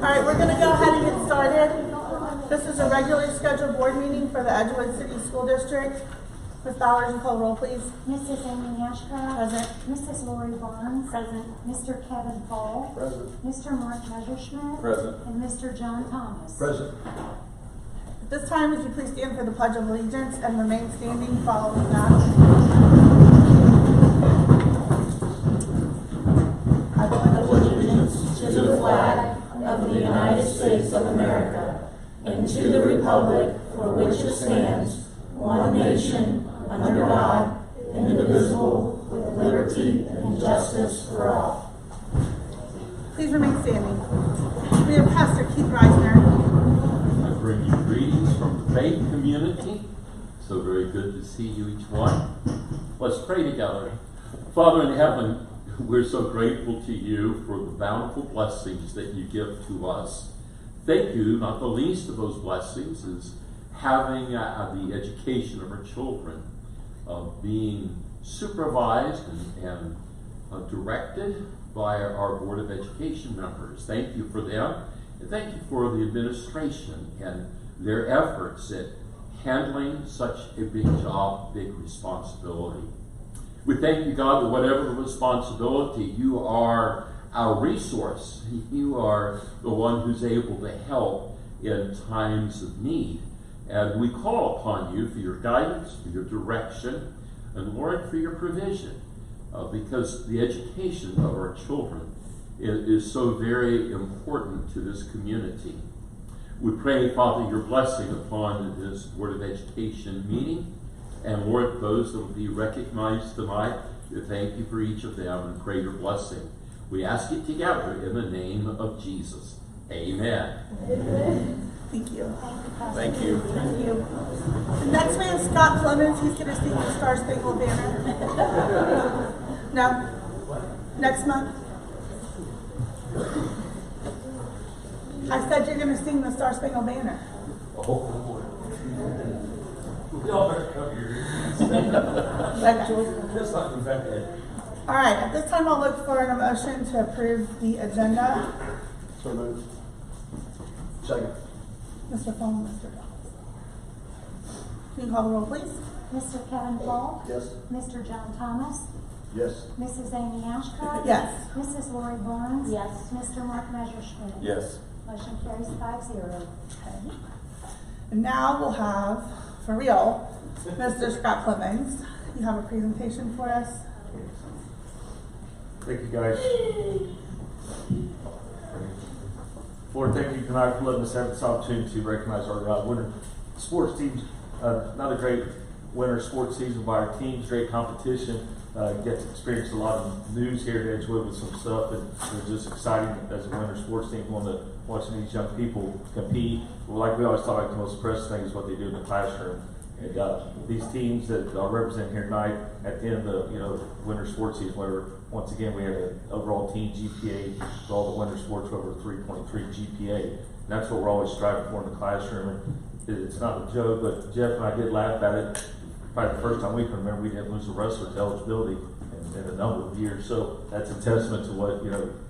right, we're going to go ahead and get started. This is a regularly scheduled board meeting for the Edgewood City School District. Ms. Bowers, you call roll, please. Mrs. Amy Ashcraft. Present. Mrs. Lori Barnes. Present. Mr. Kevin Paul. Present. Mr. Mark Messerschmidt. Present. And Mr. John Thomas. Present. At this time, would you please stand for the Pledge of Allegiance and remain standing following that? I pledge Allegiance to the flag of the United States of America and to the republic for which it stands, one nation, under God, indivisible, with liberty and justice for all. Please remain standing. We have Pastor Keith Reisner. I bring you greetings from the faith community. So very good to see you each one. Let's pray together. Father in heaven, we're so grateful to you for the bountiful blessings that you give to us. Thank you, not the least of those blessings is having the education of our children, being supervised and directed by our Board of Education members. Thank you for them, and thank you for the administration and their efforts at handling such a big job, big responsibility. We thank you, God, that whatever the responsibility, you are our resource. You are the one who's able to help in times of need. And we call upon you for your guidance, for your direction, and Lord, for your provision, because the education of our children is so very important to this community. We pray, Father, your blessing upon this Board of Education meeting, and Lord, those that will be recognized tonight, we thank you for each of them and pray your blessing. We ask it together in the name of Jesus. Amen. Amen. Thank you. Thank you. Thank you. Next we have Scott Clemens. He's going to sing the Star Spangled Banner. No? Next month? I said you're going to sing the Star Spangled Banner. Y'all better come here. Okay. That's not infected. All right. At this time, I'll look for a motion to approve the agenda. So moved. Second. Mr. Fulham, Mr. Thomas. Can you call the roll, please? Mr. Kevin Paul. Yes. Mr. John Thomas. Yes. Mrs. Amy Ashcraft. Yes. Mrs. Lori Barnes. Yes. Mr. Mark Messerschmidt. Yes. Motion carries 5-0. Okay. And now we'll have, for real, Mr. Scott Clemens. You have a presentation for us. Thank you, guys. Lord, thank you tonight for letting us have this opportunity to recognize our winter sports teams. Not a great winter sports season by our teams, great competition. Get to experience a lot of news here at Edgewood with some stuff, and it's just exciting as a winter sports team watching these young people compete. Well, like we always talk about, the most impressive thing is what they do in the classroom. And these teams that are represented here tonight, at the end of the winter sports season, where once again we had an overall team GPA for all the winter sports over 3.3 GPA. And that's what we're always striving for in the classroom. And it's not a joke, but Jeff and I did laugh at it. Probably the first time we can remember we didn't lose a wrestler to eligibility in a number of years. So that's a testament to what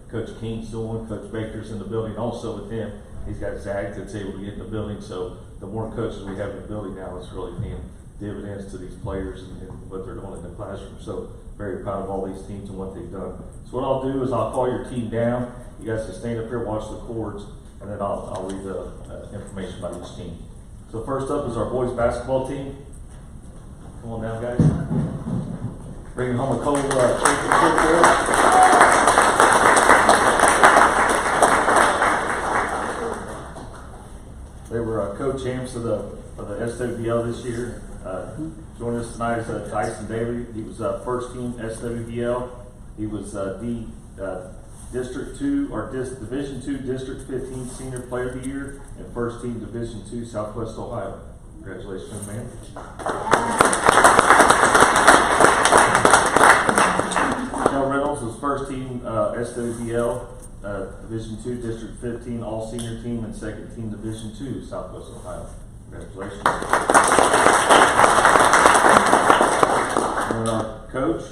Coach King's doing. Coach Baker's in the building also with him. He's got Zach that's able to get in the building. So the more coaches we have in the building now, it's really paying dividends to these players and what they're doing in the classroom. So very proud of all these teams and what they've done. So what I'll do is I'll call your team down. You guys can stand up here, watch the cords, and then I'll read the information about each team. So first up is our boys basketball team. Come on down, guys. Bringing home a cold championship there. They were co-champs of the SWBL this year. Joining us tonight is Tyson Daly. He was first team SWBL. He was the District 2 or Division 2 District 15 Senior Player of the Year and first team Division 2 Southwest Ohio. Congratulations, man. Joe Reynolds was first team SWBL Division 2 District 15 All Senior Team and second team Division 2 Southwest Ohio. Congratulations. And our coach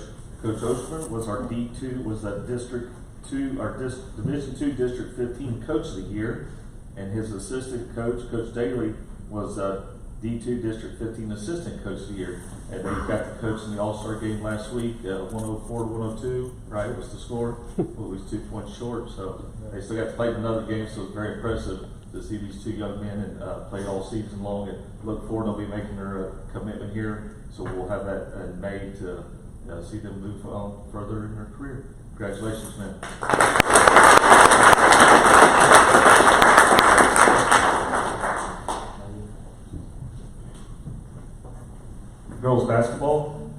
Oshman was our D2, was a District Division II District 15 Coach of the Year, and his assistant coach, Coach Daly, was D2 District 15 Assistant Coach of the Year. And they got to coach in the All-Star game last week, 104 to 102, right, was the score. Well, it was 2 points short, so they still got to play another game, so it's very impressive to see these two young men and play all season long, and look forward to be making their commitment here. So we'll have that in May to see them move on further in their career. Congratulations, man. Girls basketball.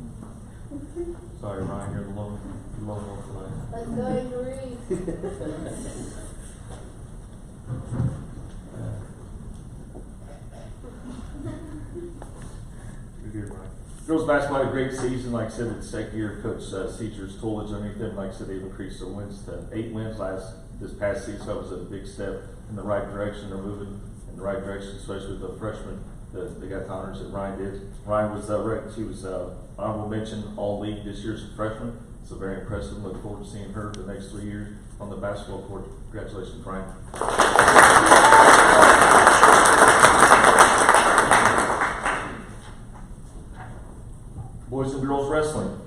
Sorry, Ryan, you're the lone wolf tonight. Let's go, Marie. You're good, Ryan. Girls basketball had a great season. Like I said, it's the second year Coach Seacher's Tullage underneath them. Like I said, they've increased their wins to 8 wins this past season. So it was a big step in the right direction. They're moving in the right direction, especially with the freshmen. They got the honors that Ryan did. Ryan was she was honorable mention all league this year as a freshman. So very impressive. Look forward to seeing her the next 3 years on the basketball court. Congratulations, Ryan. Boys and girls wrestling.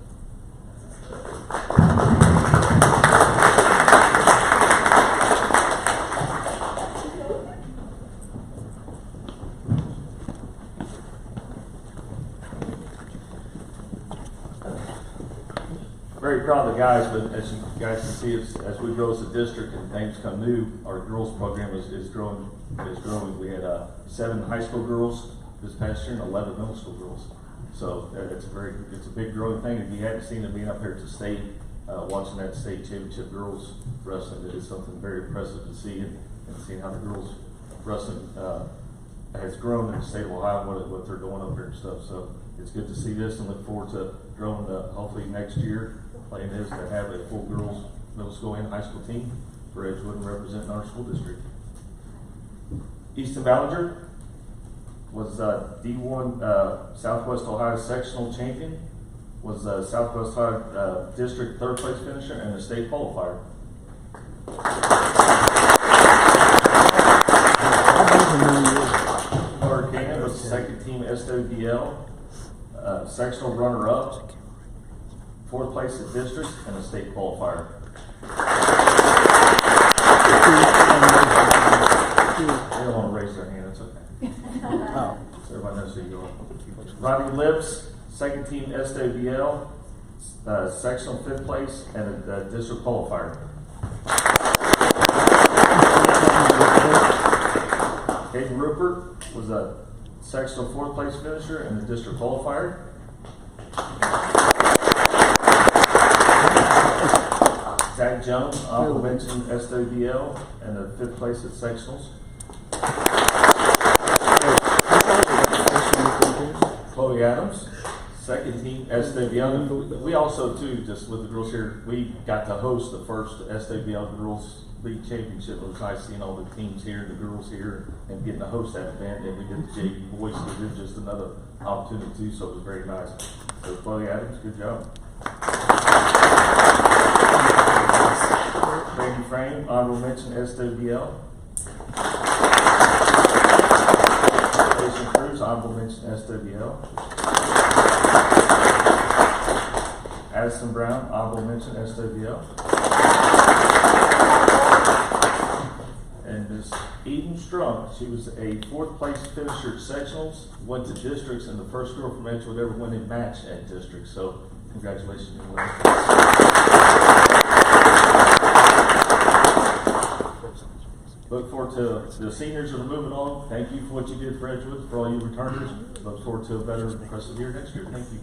Very proud of the guys, but as you guys can see, as we grow as a district and things come new, our girls program is growing. We had 7 high school girls this past year and 11 middle school girls. So it's a big growing thing. If you hadn't seen it being up here at the state, watching that state championship girls wrestling, it is something very impressive to see, and seeing how the girls wrestling has grown in the state of Ohio, what they're doing up here and stuff. So it's good to see this, and look forward to growing hopefully next year. Plan is to have a full girls middle school and high school team for Edgewood and representing our school district. Easton Ballinger was D1 Southwest Ohio sectional champion, was Southwest Ohio district 3rd place finisher, and a state qualifier. Laura Cannon was second team SWBL, sectional runner-up, 4th place at district, and a state qualifier. They don't want to raise their hand, it's okay. So everybody knows who you are. Rodney Lips, second team SWBL, sectional 5th place, and a district qualifier. Hayden Rupert was a sectional 4th place finisher and a district qualifier. Zach Jones, honorable mention SWBL, and a 5th place at sectionals. Chloe Adams, second team SWBL. We also too, just with the girls here, we got to host the first SWBL Girls League Championship. It was nice seeing all the teams here and the girls here and getting to host that event. And we did the JV boys, so we did just another opportunity too, so it was very nice. So Chloe Adams, good job. Randy Frame, honorable mention SWBL. Jason Cruz, honorable mention SWBL. Addison Brown, honorable mention SWBL. And Miss Eden Strunk, she was a 4th place finisher at sectionals, went to districts, and the first girl from Edgewood ever win a match at districts. So congratulations. Look forward to the seniors that are moving on. Thank you for what you did for Edgewood, for all you returners. Look forward to a better impressive year next year. Thank you.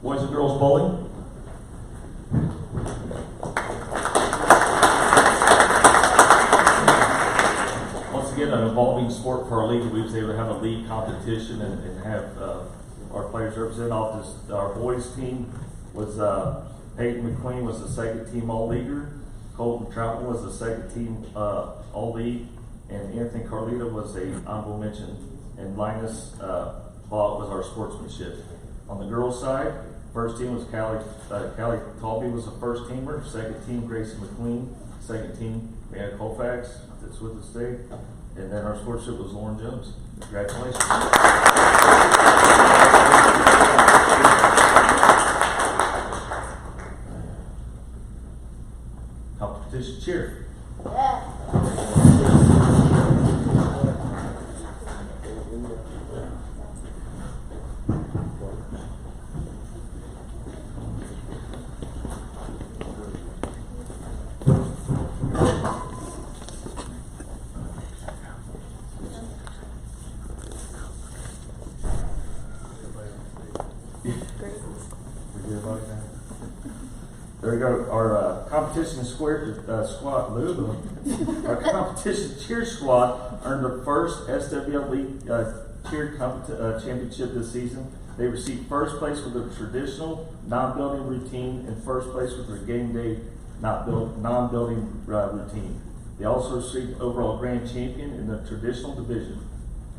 Boys and girls bowling. An evolving sport for our league. We was able to have a league competition and have our players represent off this. Our boys team was Peyton McQueen was the second team all-leaguer. Colton Troutman was the second team All-League, and Anthony Carlito was a honorable mention, and Linus Vaught was our sportsmanship. On the girls' side, first team was Callie Talby was the first teamer, second team Gracie McQueen, second team Anna Colfax that's with us today, and then our sportsmanship was Lauren Jones. Congratulations. Competition cheer. There we go. Our competition squad, our competition cheer squad earned their first SWL League cheer championship this season. They received first place with their traditional non-building routine and first place with their game day non-building routine. They also received overall grand champion in the traditional division.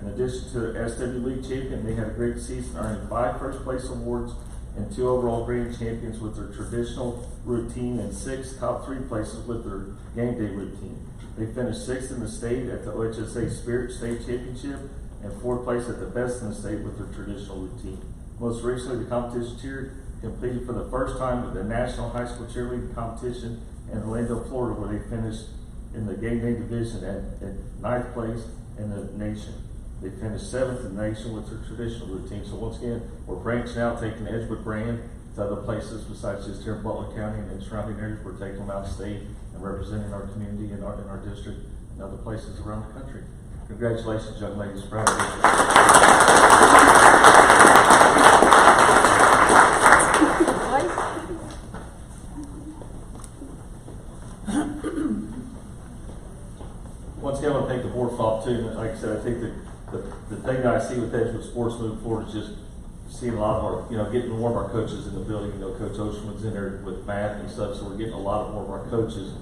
In addition to the SW League champion, they had a great season, earning 5 first place awards and 2 overall grand champions with their traditional routine and 6 top 3 places with their game day routine. They finished 6th in the state at the OHSA Spirit State Championship and 4th place at the Best in the State with their traditional routine. Most recently, the competition cheer completed for the first time with the National High School Cheerleading Competition in Orlando, Florida, where they finished in the game day division at 9th place in the nation. They finished 7th in the nation with their traditional routine. So once again, we're branching out, taking the Edgewood brand to other places besides just here in Butler County and in surrounding areas. We're taking them out of state and representing our community and our district and other places around the country. Congratulations, young ladies. Proud of you. Once again, I want to thank the board for all too. And like I said, I think the thing that I see with Edgewood Sports moving forward is just seeing a lot of our, getting more of our coaches in the building. Coach Oceanwood's in there with math and stuff, so we're getting a lot more of our coaches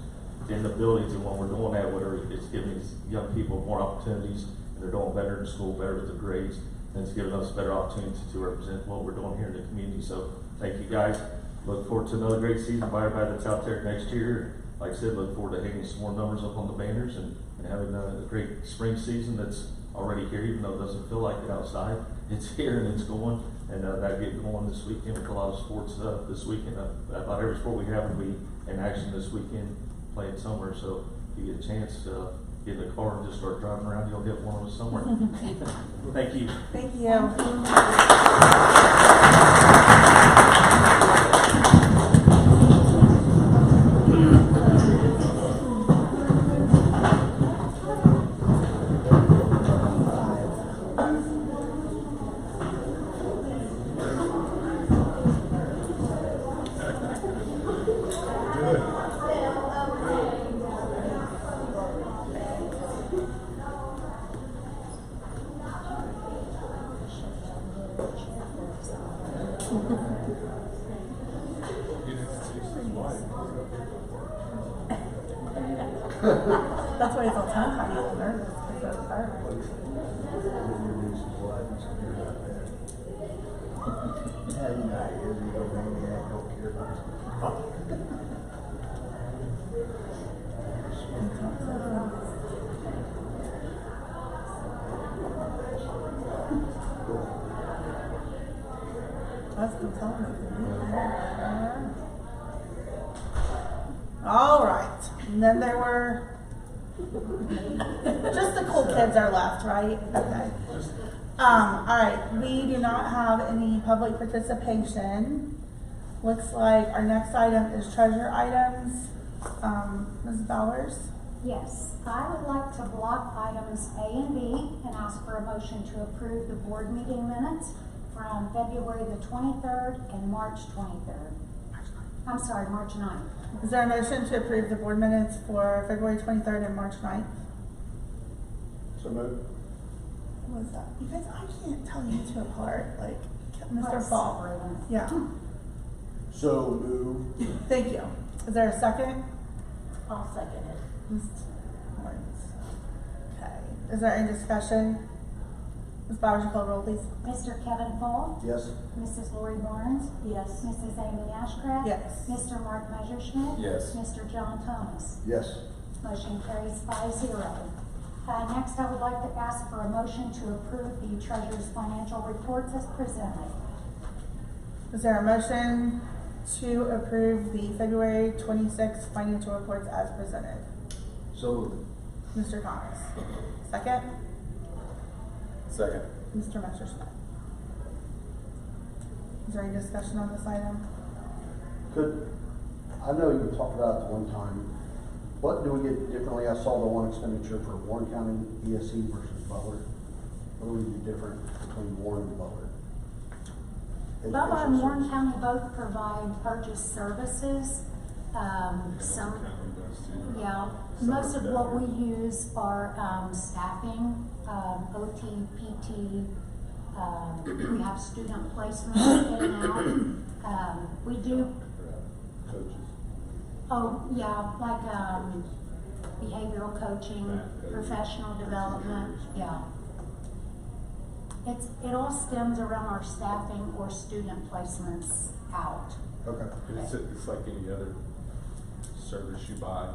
in the buildings. And when we're doing that, it's giving these young people more opportunities, and they're doing better in school, better with their grades, and it's giving us better opportunities to represent what we're doing here in the community. So thank you guys. Look forward to another great season by everybody that's out there next year. Like I said, look forward to hanging some more numbers up on the banners and having a great spring season that's already here, even though it doesn't feel like it outside. It's here and it's going, and that get going this weekend with a lot of sports this weekend. About every sport we have will be in action this weekend, playing somewhere. So if you get a chance, get in the car and just start driving around, you'll hit one of us somewhere. Thank you. Thank you. That's why it's all tongue-tied and nervous. Because of her. That's good telling me. All right. And then there were just the cool kids are left, right? Okay. All right. We do not have any public participation. Looks like our next item is treasure items. Ms. Bowers? Yes, I would like to block items A and B and ask for a motion to approve the board meeting minutes from February the 23rd and March 23rd. I'm sorry, March 9th. Is there a motion to approve the board minutes for February 23rd and March 9th? So moved. What was that? You guys, I can't tell you two apart. Like, Mr. Let's Fall. separate them. Yeah. So moved. Thank you. Is there a second? I'll second it. Ms. Lawrence. Okay, is there any discussion? Ms. Bowers, you call the roll, please. Mr. Kevin Fall, Yes. Mrs. Lori Barnes, Yes. Mrs. Amy Ashcraft. Yes. Mr. Mark Messerschmidt. Yes. Mr. John Thomas. Yes. Motion carries 5-0. Next, I would like to ask for a motion to approve the treasurer's financial reports as presented. Is there a motion to approve the February 26th financial reports as presented? So moved. Mr. Thomas. Second? Second. Mr. Messerschmidt. Is there any discussion on this item? I know you talked about it at one time. What do we get differently? I saw the one expenditure for Warren County ESC versus Butler. What do we do different between Warren and Butler? Butler and Warren County both provide purchase services. Most of what we use are staffing, OT, PT. We have student placement in and out. We do. Coaches. Oh, yeah, like behavioral coaching, professional development, yeah. It all stems around our staffing or student placements out. Okay. It's like any other service you buy.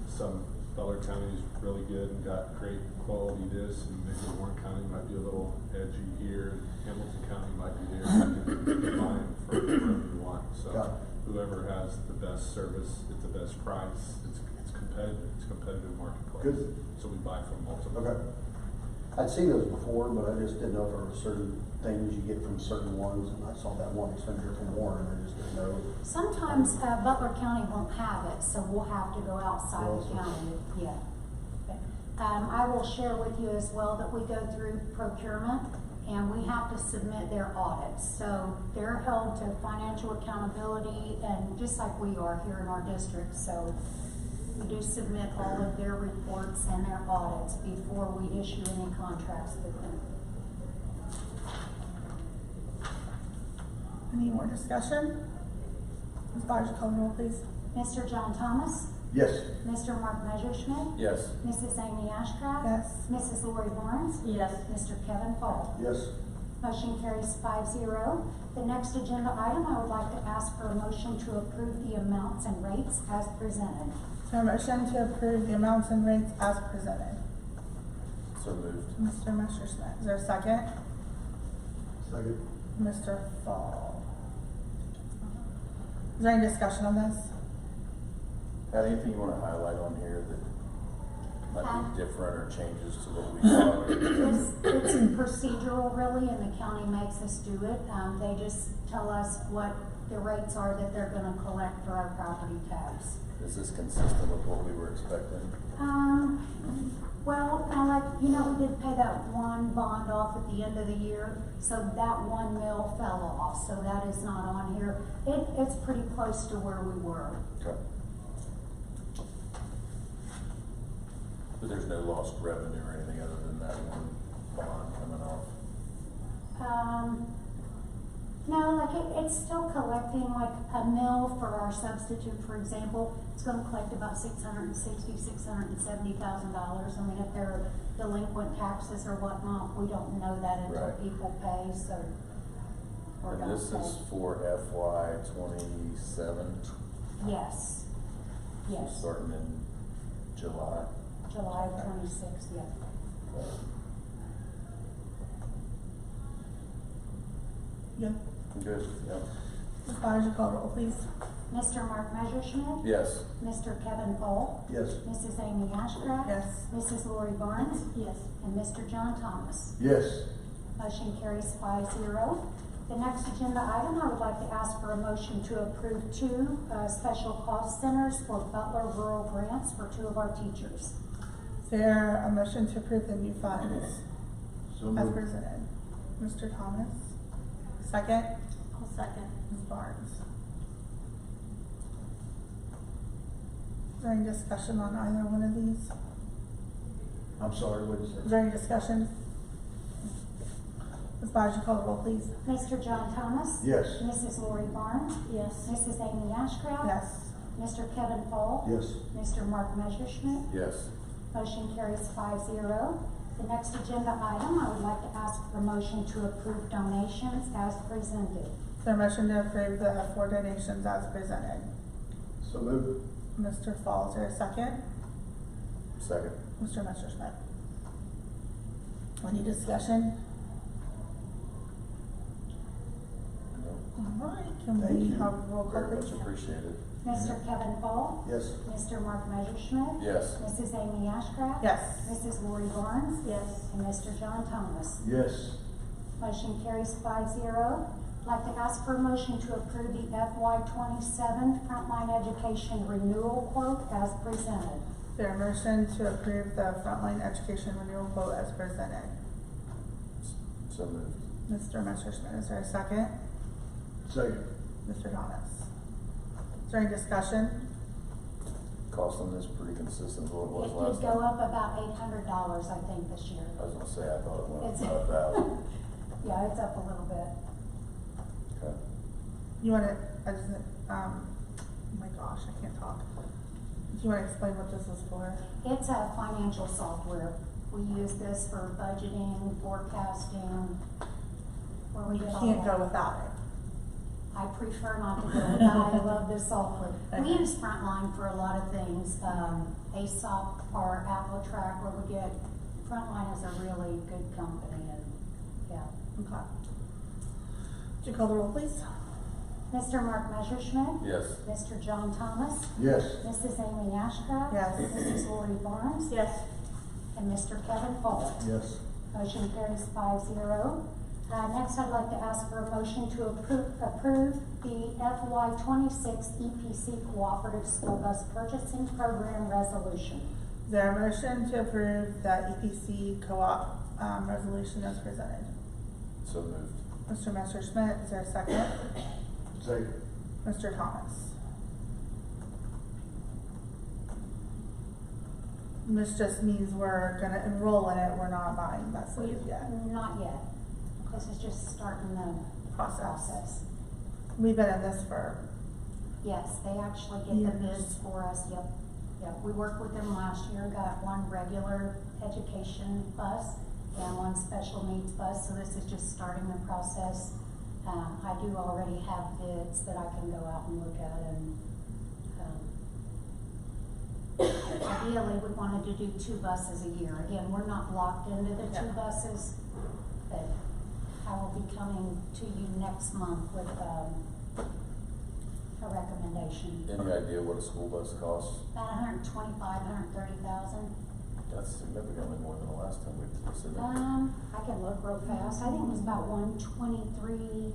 Some Butler County is really good and got great quality this, and maybe Warren County might be a little edgy here, and Hamilton County might be there. You can buy them for whatever you want. So Got it. whoever has the best service at the best price, it's competitive. It's a competitive marketplace. Good. So we buy from multiple. Okay. I'd seen those before, but I just didn't know if there were certain things you get from certain ones, and I saw that one expenditure from Warren, I just didn't know. Sometimes Butler County won't have it, so we'll have to go outside the county, yeah. I will share with you as well that we go through procurement and we have to submit their audits. So they're held to financial accountability, and just like we are here in our district, so we do submit all of their reports and their audits before we issue any contracts with them. Any more discussion? Ms. Bowers, you call the roll, please. Mr. John Thomas, Yes. Mr. Mark Messerschmidt, Yes. Mrs. Amy Ashcraft. Yes. Mrs. Lori Barnes. Yes. Mr. Kevin Fall. Yes. Motion carries 5-0. The next agenda item, I would like to ask for a motion to approve the amounts and rates as presented. Is there a motion to approve the amounts and rates as presented? So moved. Mr. Messerschmidt. Is there a second? Second. Mr. Fall. Is there any discussion on this? Pat, anything you want to highlight on here that might be different or changes to what we thought? It's procedural really, and the county makes us do it. They just tell us what the rates are that they're gonna collect for our property tax. Is this consistent with what we were expecting? Well, we did pay that one bond off at the end of the year, so that $1 million fell off, so that is not on here. It's pretty close to where we were. Okay. But there's no lost revenue or anything other than that one bond coming off? No, it's still collecting like $1 million for our substitute, for example. It's gonna collect about $670,000. I mean, if they're delinquent taxes or whatnot, we don't know that until Right. people pay, so. or And don't this is pay. for FY 27? Yes, yes, Starting in July. July of 26, yeah. Good. Good, yeah. Ms. Bowers, you call the roll, please. Mr. Mark Messerschmidt. Yes. Mr. Kevin Fall. Yes. Mrs. Amy Ashcraft. Yes. Mrs. Lori Barnes. Yes. And Mr. John Thomas. Yes. Motion carries 5-0. The next agenda item, I would like to ask for a motion to approve 2 special cost centers for Butler rural grants for 2 of our teachers. Is there a motion to approve the new funds So as moved. presented? Mr. Thomas. Second? I'll second. Ms. Barnes. Is there any discussion on either one of these? I'm sorry, what is Is it? there any discussion? Ms. Bowers, you call the roll, please. Mr. John Thomas. Yes. Mrs. Lori Barnes. Yes. Mrs. Amy Ashcraft. Yes. Mr. Kevin Fall. Yes. Mr. Mark Messerschmidt. Yes. Motion carries 5-0. The next agenda item, I would like to ask for a motion to approve donations as presented. Is there a motion to approve the 4 donations as presented? So moved. Mr. Fall, is there a second? Second. Mr. Messerschmidt. Any discussion? No. All right, can Thank we you. have a roll call, Very much please? appreciated. Mr. Kevin Fall. Yes. Mr. Mark Messerschmidt. Yes. Mrs. Amy Ashcraft. Yes. Mrs. Lori Barnes. Yes. And Mr. John Thomas. Yes. Motion carries 5-0. I'd like to ask for a motion to approve the FY27 Frontline Education Renewal Quote as presented. Is there a motion to approve the frontline education renewal quote as presented? So moved. Mr. Messerschmidt, is there a second? Second. Mr. Thomas. Is there any discussion? Cost on this pretty consistent with what it It was did last go time. up about $800, I think, this year. I was gonna say, I thought it went up It's- 5,000. Yeah, it's up a little bit. Okay. You wanna, oh my gosh, I can't talk. Do you wanna explain what this is for? It's a financial software. We use this for budgeting, forecasting, where we You get all can't that. go without it. I prefer not to go without. I love this software. We Okay. use Frontline for a lot of things. ASOP or AppleTrack, where we get, Frontline is a really good company, and, yeah. Okay. Would you call the roll, please? Mr. Mark Messerschmidt. Yes. Mr. John Thomas. Yes. Mrs. Amy Ashcraft. Yes. Mrs. Lori Barnes. Yes. And Mr. Kevin Fall. Yes. Motion carries 5-0. Next, I'd like to ask for a motion to approve the FY26 EPC Cooperative School Bus Purchasing Program Resolution. Is there a motion to approve the EPC co-op, resolution as presented? So moved. Mr. Messerschmidt, is there a second? Second. Mr. Thomas. This just means we're gonna enroll in it, we're not buying buses yet. Not yet. This is just starting the Process. process. We've been in this for, Yes, they actually get the Years. bids for us, yep. Yep, we worked with them last year, got one regular education bus and one special needs bus, so this is just starting the process. I do already have bids that I can go out and look at, and, ideally, we wanted to do 2 buses a year. Again, we're not locked into the 2 Yeah. buses, but I will be coming to you next month with, a recommendation. Any idea what a school bus costs? About 125, 130,000. That's significantly more than the last time we considered. I can look real fast. I think it was about 123.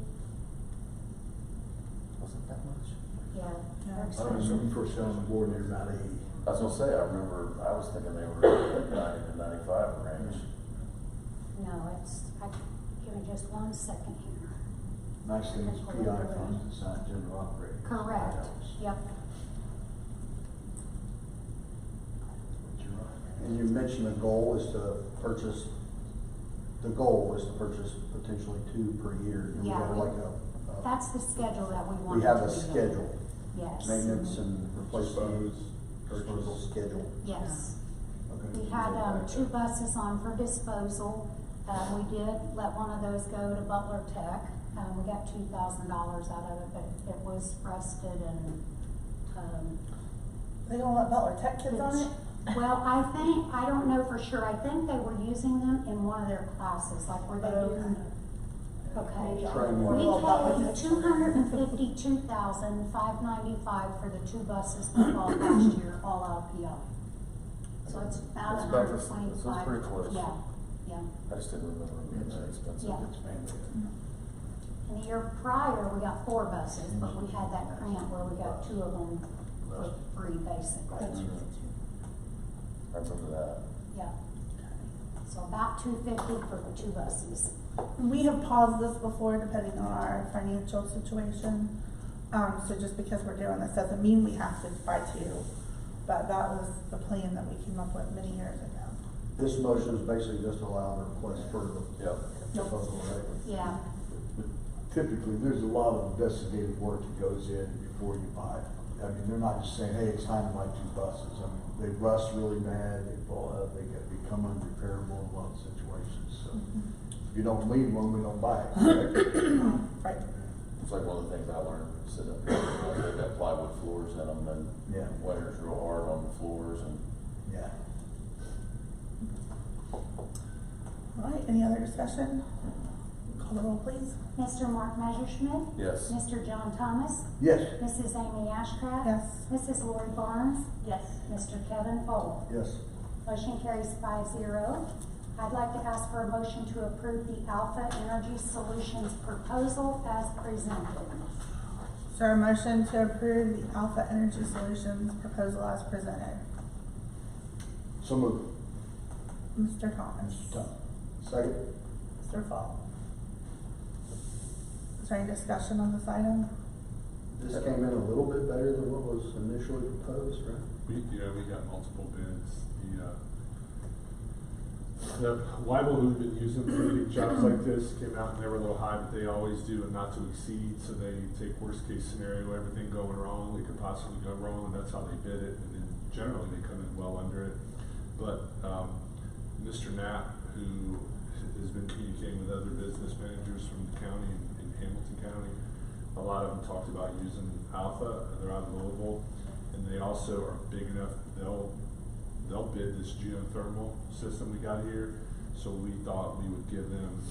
Was it that much? Yeah. Yeah. they're I expensive. remember when we first got on the board, they were about 80. I was gonna say, I remember, I was thinking they were like 90 to 95 range. No, give me just 1 second here. Nice thing is PI funds, it's not general operating. Correct. That helps. Yep. But you're right. And you mentioned the goal is to purchase potentially 2 per year. Do we Yeah, have we- like a, That's the schedule that we want. we have to a do. schedule, Yes. maintenance and replacement, Dispose, disposal purchase. schedule. Yes. Okay. We had 2 buses on for disposal. We did let one of those go to Butler Tech. We got $2,000 out of it, but it was rusted and, they gonna let Butler Tech kids on it? well, I don't know for sure. I think they were using them in one of their classes, like where they do. Okay. Training. We paid $252,595 for the 2 buses we bought last year, all out of PI. So it's about That's about the- so it's 125. pretty close. Yeah, yeah. I just didn't remember it being that expensive. Yeah. Expanded. And the year prior, we got 4 buses, but we had that grant where we got 2 of them for free, basically. I remember that. Yeah. So about $250 for the 2 buses. We have paused this before depending on our financial situation. So just because we're doing this doesn't mean we have to buy 2. But that was the plan that we came up with many years ago. This motion is basically just allow the request for the Yep. proposal, right? Yeah, Typically, there's a lot of investigative work that goes in before you buy I mean, they're not just saying, hey, it's time to buy 2 buses. I mean, they rust really bad, they fall out, they become unrepairable in a lot of situations, so. If you don't leave one, we don't buy it, correct? Right. It's like one of the things I learned sitting up there, they've got plywood floors in them, and Yeah. winter's real hard on the floors, and Yeah. All right, any other discussion? Call the roll, please. Mr. Mark Messerschmidt. yes. Mr. John Thomas. Yes. Mrs. Amy Ashcraft. Yes. Mrs. Lori Barnes. Yes. Mr. Kevin Fowle. Yes. Motion carries 5-0. I'd like to ask for a motion to approve the Alpha Energy Solutions proposal as presented. Is there a motion to approve the Alpha Energy Solutions proposal as presented? So moved. Mr. Thomas. Mr. Tom. Second? Mr. Fall. Is there any discussion on this item? This came in a little bit better than what was initially proposed, right? We got multiple bids. The Weibel, who've been using for big jobs like this, came out and they were a little high, but they always do a not to exceed, so they take worst case scenario, everything going wrong, that could possibly go wrong, and that's how they bid it, and then generally they come in well under it. But, Mr. Knapp, who has been communicating with other business managers from the county in Hamilton County, a lot of them talked about using Alpha, they're out of Louisville, and they also are big enough, they'll bid this geothermal system we got here, so we thought we would give them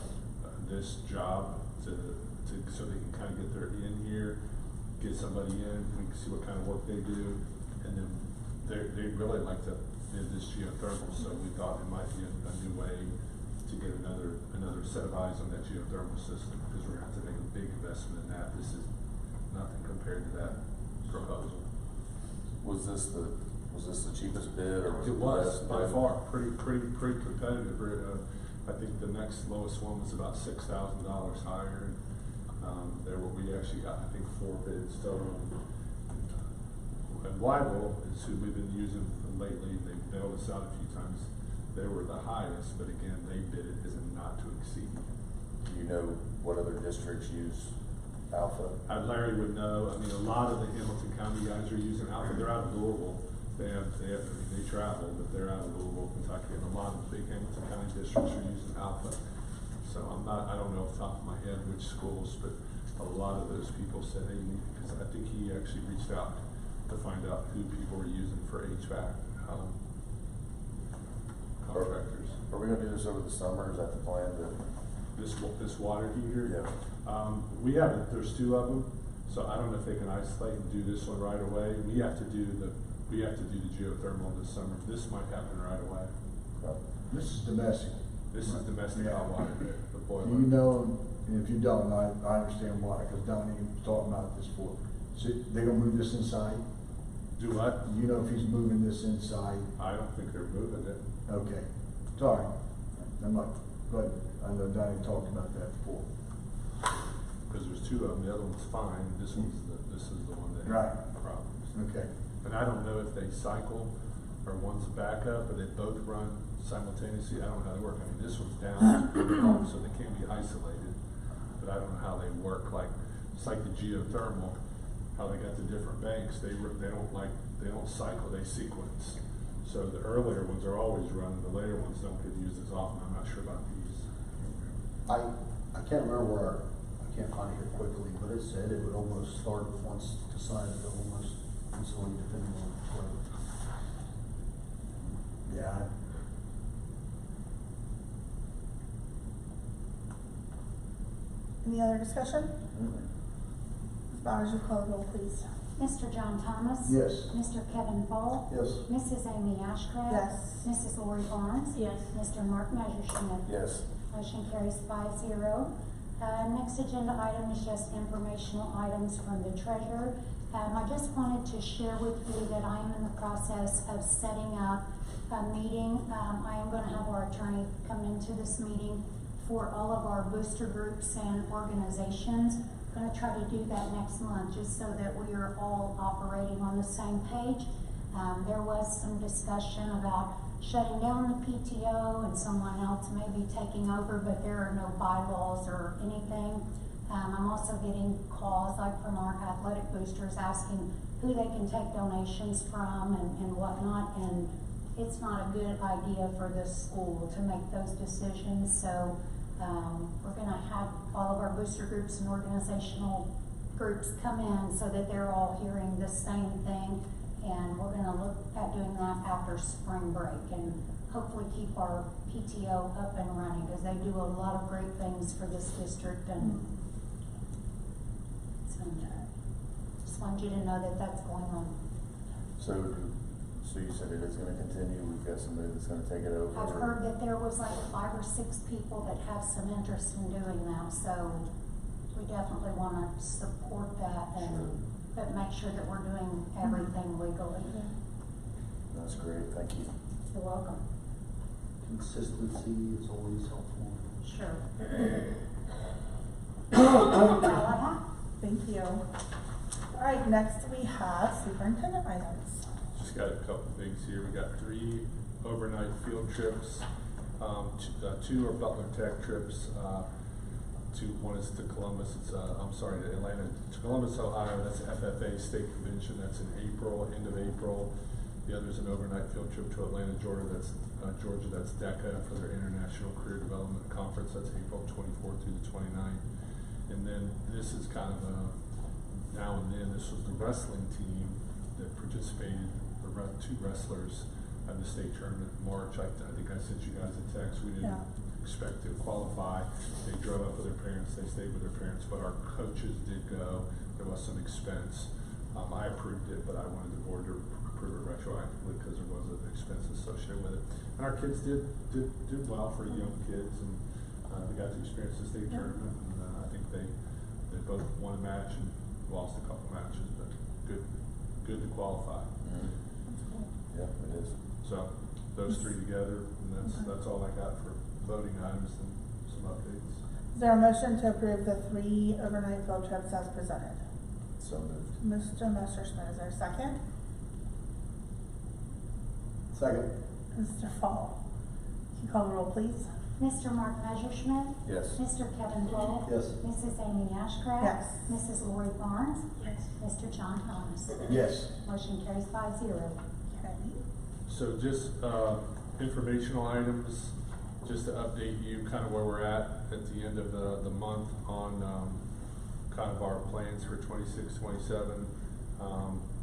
this job so they can kind of get their in here, get somebody in, we can see what kind of work they do, and then they really like to bid this geothermal, so we thought it might be a new way to get another set of eyes on that geothermal system, because we're gonna have to make a big investment in that. This is nothing compared to that proposal. Was this the cheapest bid, or was It it the was best by bid? far pretty competitive. I think the next lowest one was about $6,000 higher. We actually got, I think, 4 bids total. And Weibel is who we've been using lately. They bailed us out a few times. They were the highest, but again, they bid it as a not to exceed. Do you know what other districts use Alpha? Larry would know. I mean, a lot of the Hamilton County guys are using Alpha. They're out of Louisville. They travel, but they're out of Louisville, Kentucky, and a lot of the big Hamilton County districts are using Alpha. So I don't know off the top of my head which schools, but a lot of those people said they need, because I think he actually reached out to find out who people were using for HVAC contractors. Are we gonna do this over the summer? Is that the plan? This water heater. Yeah. We haven't. There's 2 of them, so I don't know if they can isolate and do this one right away. We have to do the geothermal this summer. This might happen right away. This is domestic. This is domestic Yeah. hot water, the boiler. Do you know, and if you don't, I understand why, because Donnie was talking about this before. So they gonna move this inside? Do what? Do you know if he's moving this inside? I don't think they're moving it. Okay, sorry. I'm not, but I know Donnie talked about that before. Because there's 2 of them. The other one's fine. This is the one that Right. had problems. Okay. And I don't know if they cycle or one's a backup, or they both run simultaneously. I don't know how they work. I mean, this one's down, so they can't be isolated. But I don't know how they work. Like, it's like the geothermal, how they got the different banks. They don't cycle, they sequence. So the earlier ones are always running, the later ones don't get used as often. I'm not sure about these. I can't remember where, I can't find it here quickly, but it said it would almost start once decided to almost instantly depending on where. Yeah. Any other discussion? Ms. Bowers, you call the roll, please. Mr. John Thomas. Yes. Mr. Kevin Fowle. Yes. Mrs. Amy Ashcraft. Yes. Mrs. Lori Barnes. Yes. Mr. Mark Messerschmidt. Yes. Motion carries 5-0. Next agenda item is just informational items from the treasurer. I just wanted to share with you that I am in the process of setting up a meeting. I am going to have our attorney come into this meeting for all of our booster groups and organizations. I'm going to try to do that next month just so that we are all operating on the same page. There was some discussion about shutting down the PTO and someone else may be taking over, but there are no bylaws or anything. I'm also getting calls like from our athletic boosters asking, who they can take donations from and whatnot, and it's not a good idea for the school to make those decisions, so, we're gonna have all of our booster groups and organizational groups come in so that they're all hearing the same thing, and we're gonna look at doing that after spring break, and hopefully keep our PTO up and running, because they do a lot of great things for this district, and so, just wanted you to know that that's going on. So you said it is gonna continue, we've got somebody that's gonna take it over? I've heard that there was like 5 or 6 people that have some interest in doing that, so we definitely wanna support that and, but make sure that we're doing everything legally. That's great, thank you. You're welcome. Consistency is always helpful. Sure. That's all I have. Thank you. All right, next we have superintendent items. Just got a couple things here. We got 3 overnight field trips. 2 are Butler Tech trips. One is to Columbus. To Atlanta, to Columbus, Ohio. That's FFA State Convention. That's in April, end of April. The other is an overnight field trip to Atlanta, Georgia. That's DECA for their International Career Development Conference. That's April 24th through the 29th. And then this is kind of a now and then. This was the wrestling team that participated. 2 wrestlers at the state tournament in March. I think I sent you guys a text. We didn't expect to qualify. They drove up with their parents. They stayed with their parents, but our coaches did go. There was some expense. I approved it, but I wanted the board to approve it retroactively because there was an expense associated with it. And our kids did well for young kids, and they got to experience the state tournament. And I think they both won a match and lost a couple matches, but good to qualify. Mm-hmm. Yeah, it is. So those 3 together, and that's all I got for voting items and some updates. Is there a motion to approve the 3 overnight field trips as presented? So moved. Mr. Messerschmidt, is there a second? Second. Mr. Fall, can you call the roll, please? Mr. Mark Messerschmidt. Yes. Mr. Kevin Poole. Yes. Mrs. Amy Ashcraft. Yes. Mrs. Lori Barnes. Yes. Mr. John Thomas. Yes. Motion carries 5-0. Okay. So just informational items, just to update you kind of where we're at the end of the month on kind of our plans for 26-27.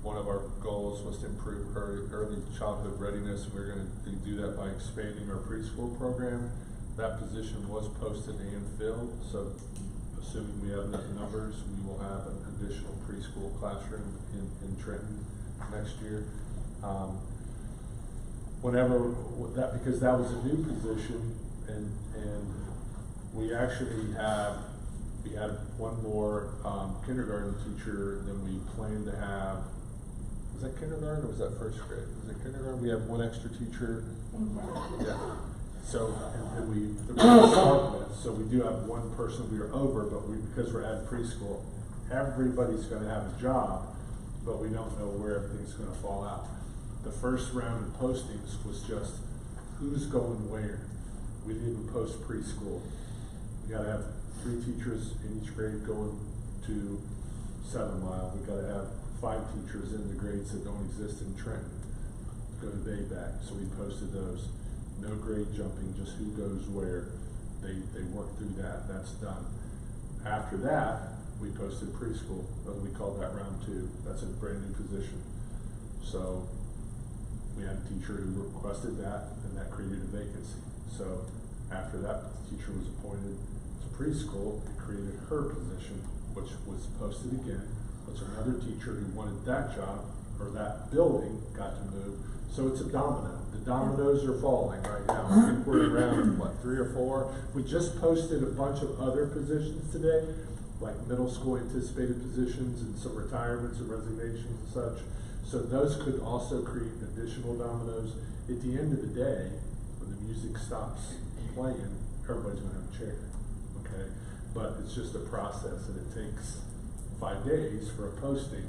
One of our goals was to improve early childhood readiness. We're going to do that by expanding our preschool program. That position was posted and filled, so assuming we have enough numbers, we will have an additional preschool classroom in Trenton next year. Because that was a new position, and we actually had one more kindergarten teacher than we planned to have. Was that kindergarten or was that first grade? Was it kindergarten? We have one extra teacher. Yeah. So, and so we do have one person we are over, but because we're at preschool, everybody's going to have a job, but we don't know where everything's going to fall out. The first round of postings was just who's going where. We didn't even post preschool. We got to have 3 teachers in each grade going to 7 Mile. We got to have 5 teachers in the grades that don't exist in Trenton go to Bayback. So we posted those. No grade jumping, just who goes where. They worked through that. That's done. After that, we posted preschool. We called that round 2. That's a brand new position. So we had a teacher who requested that, and that created a vacancy. So after that teacher was appointed to preschool, it created her position, which was posted again, which another teacher who wanted that job or that building got to move. So it's a domino. The dominoes are falling right now. I think we're around, 3 or 4. We just posted a bunch of other positions today, like middle school anticipated positions and some retirements and resignations and such. So those could also create additional dominoes. At the end of the day, when the music stops playing, everybody's going to have a chair, okay? But it's just a process, and it takes 5 days for a posting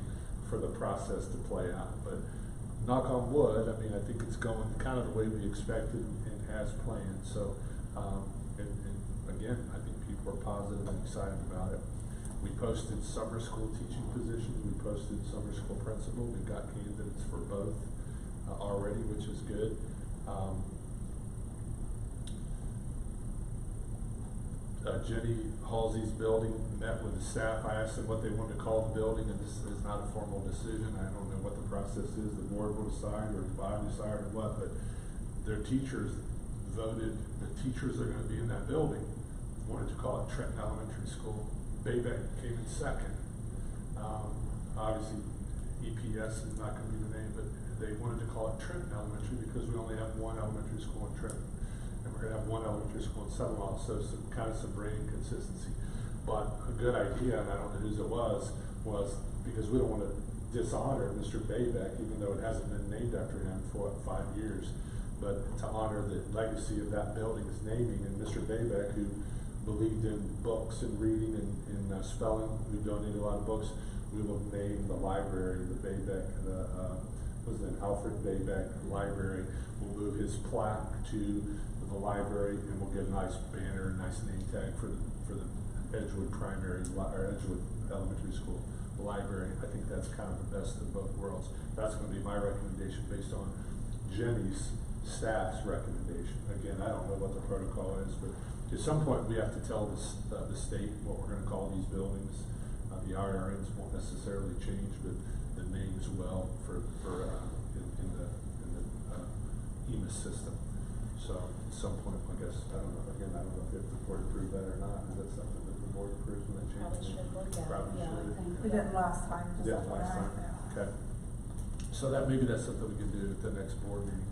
for the process to play out. But knock on wood, I mean, I think it's going kind of the way we expected and as planned. So, and again, I think people are positive and excited about it. We posted summer school teaching positions, we posted summer school principal, we've got candidates for both already, which is good. Jenny Halsey's building, met with the staff. I asked them what they wanted to call the building, and this is not a formal decision. I don't know what the process is. The board will decide, or the body decide, or what, but their teachers voted, the teachers that are gonna be in that building wanted to call it Trenton Elementary School. Baybeck came in second. Obviously, EPS is not gonna be the name, but they wanted to call it Trenton Elementary because we only have one elementary school in Trenton. And we're gonna have one elementary school in Seminole, so some branding consistency. But a good idea, and I don't know whose it was because we don't wanna dishonor Mr. Baybeck, even though it hasn't been named after him for 5 years. But to honor the legacy of that building's naming, and Mr. Baybeck, who believed in books and reading and spelling, who donated a lot of books, we will name the library, the Baybeck, Alfred Baybeck Library. We'll move his plaque to the library, and we'll get a nice banner, a nice name tag for the Edgewood primary or Edgewood Elementary School library. I think that's kind of the best of both worlds. That's going to be my recommendation based on Jenny's staff's recommendation. Again, I don't know what the protocol is, but at some point we have to tell the state what we're going to call these buildings. The IRNs won't necessarily change, but the names will in the EMIS system. So at some point, I guess, I don't know if the board approved that or not. Is that something that the board approves when they change? Probably should look at it. Probably Yeah, I should. think. We didn't last time, just Yeah, last time. FYI. Okay. So maybe that's something we can do at the next board meeting.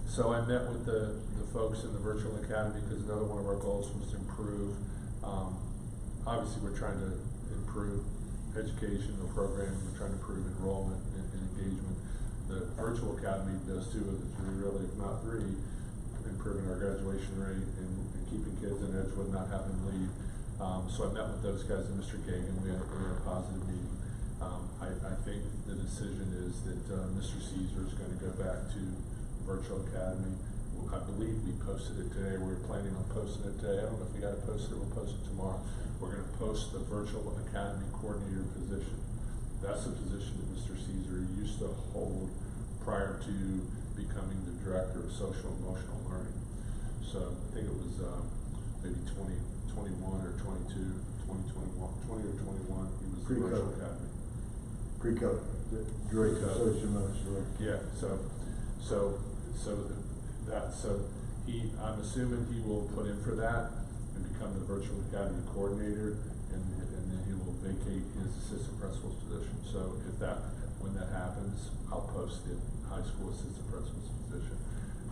So I met with the folks in the virtual academy because another one of our goals was to improve. Obviously, we're trying to improve educational programming. We're trying to improve enrollment and engagement. The virtual academy does two of the three, really, if not three, improving our graduation rate and keeping kids in Edgewood, not having them leave. So I met with those guys and Mr. Kagan. We had a positive meeting. I think the decision is that Mr. Caesar is going to go back to virtual academy. I believe we posted it today. We're planning on posting it today. I don't know if we got to post it. We'll post it tomorrow. We're going to post the virtual academy coordinator position. That's a position that Mr. Caesar used to hold prior to becoming the director of social and emotional learning. So I think it was maybe 2021 or 2021. He was the virtual academy. Pre-COVID, direct social emotional. Yeah, I'm assuming he will put in for that and become the virtual academy coordinator, and then he will vacate his assistant principal's position. So when that happens, I'll post the high school assistant principal's position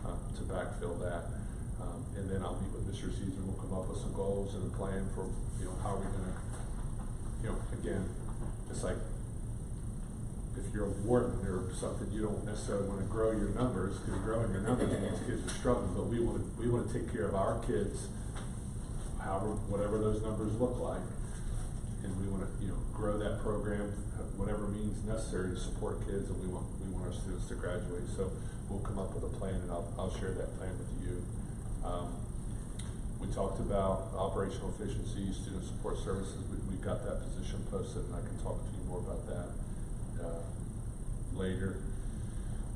to backfill that. And then I'll meet with Mr. Caesar. We'll come up with some goals and a plan for, how are we gonna, again, it's like, if you're a warden or something, you don't necessarily want to grow your numbers, because growing your numbers means kids are struggling, but we want to take care of our kids, whatever those numbers look like, and we want to, grow that program, whatever means necessary to support kids, and we want our students to graduate. So we'll come up with a plan, and I'll share that plan with you. We talked about operational efficiency, student support services. We've got that position posted, and I can talk to you more about that later.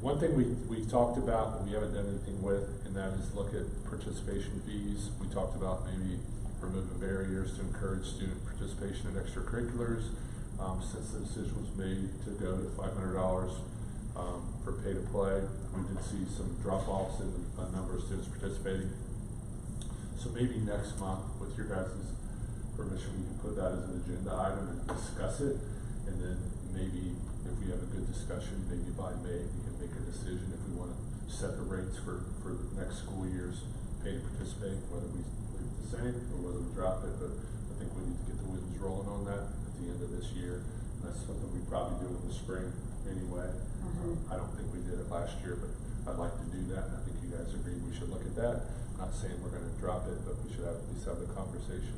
One thing we talked about but we haven't done anything with, and that is look at participation fees. We talked about maybe removing barriers to encourage student participation in extracurriculars. Since the decision was made to go to $500 for pay to play, we did see some drop-offs in the number of students participating. So maybe next month, with your guys' permission, we can put that as an agenda item and discuss it, and then maybe if we have a good discussion, maybe by May we can make a decision if we want to set the rates for the next school year's pay to participate, whether we leave it the same or whether we drop it. But I think we need to get the wheels rolling on that at the end of this year. And that's something we probably do in the spring anyway. I don't think we did it last year, but I'd like to do that, and I think you guys agree we should look at that. I'm not saying we're going to drop it, but we should at least have the conversation.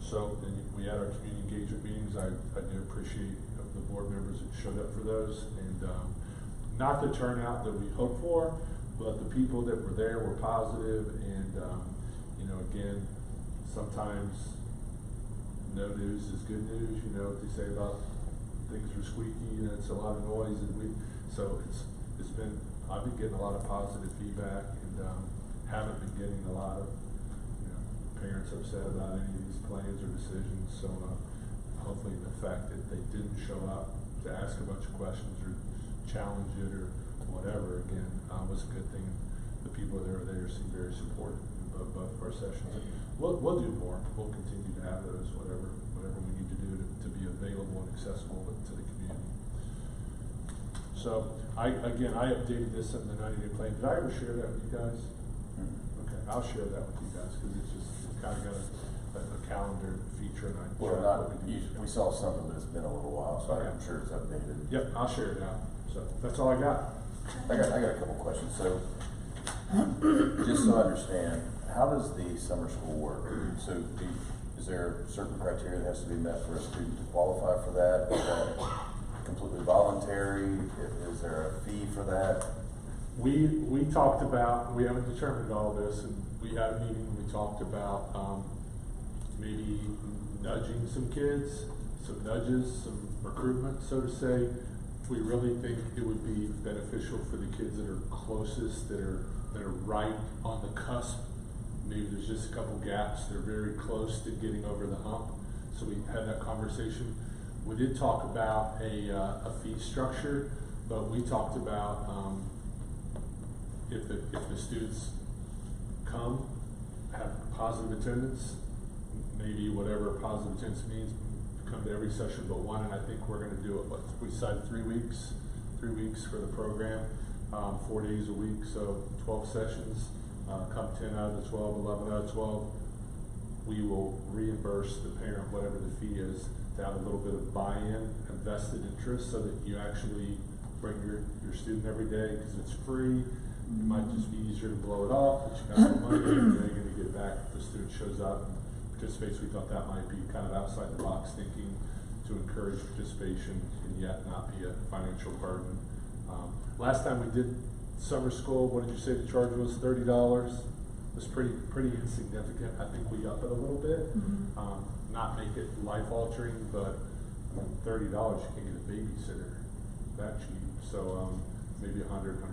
So then we had our community engagement meetings. I do appreciate the board members that showed up for those, and not the turnout that we hoped for, but the people that were there were positive, and, you know, again, sometimes no news is good news, you know what they say about things are squeaky, and it's a lot of noise, and so it's been, I've been getting a lot of positive feedback, and, haven't been getting a lot of, you know, parents upset about any of these plans or decisions, so, hopefully the fact that they didn't show up to ask a bunch of questions or challenge it or whatever, again, was a good thing. The people that were there seemed very supportive of both of our sessions. We'll do more. We'll continue to have those, whatever we need to do to be available and accessible to the community. So I updated this in the 90-day plan. Did I ever share that with you guys? Okay, I'll share that with you guys because it's kind of got a calendar feature, and I Well, we saw something, but it's been a little while, so I'm sure it's updated. Yep, I'll share it now. So that's all I got. I got a couple questions. So, just so I understand, how does the summer school work? So, is there certain criteria that has to be met for a student to qualify for that? Is that completely voluntary? Is there a fee for that? We talked about, we haven't determined all this, and we had a meeting, we talked about maybe nudging some kids, some nudges, some recruitment, so to say. We really think it would be beneficial for the kids that are closest, that are right on the cusp. Maybe there's just a couple gaps, they're very close to getting over the hump. So we had that conversation. We did talk about a fee structure, but we talked about if the students come, have positive attendance, maybe whatever positive attendance means, come to every session but one, and I think we're gonna do it, we decided 3 weeks for the program, 4 days a week, so 12 sessions, come 10 out of the 12, 11 out of 12, we will reimburse the parent whatever the fee is to have a little bit of buy-in and vested interest so that you actually bring your student every day, because it's free. It might just be easier to blow it off, but you got some money, and you're going to get back if the student shows up and participates. We thought that might be kind of outside the box thinking to encourage participation and yet not be a financial burden. Last time we did summer school, what did you say the charge was? $30? It was pretty insignificant. I think we up it a little bit. Not make it life altering, but $30 you can get a babysitter that cheap. So maybe $100, $150,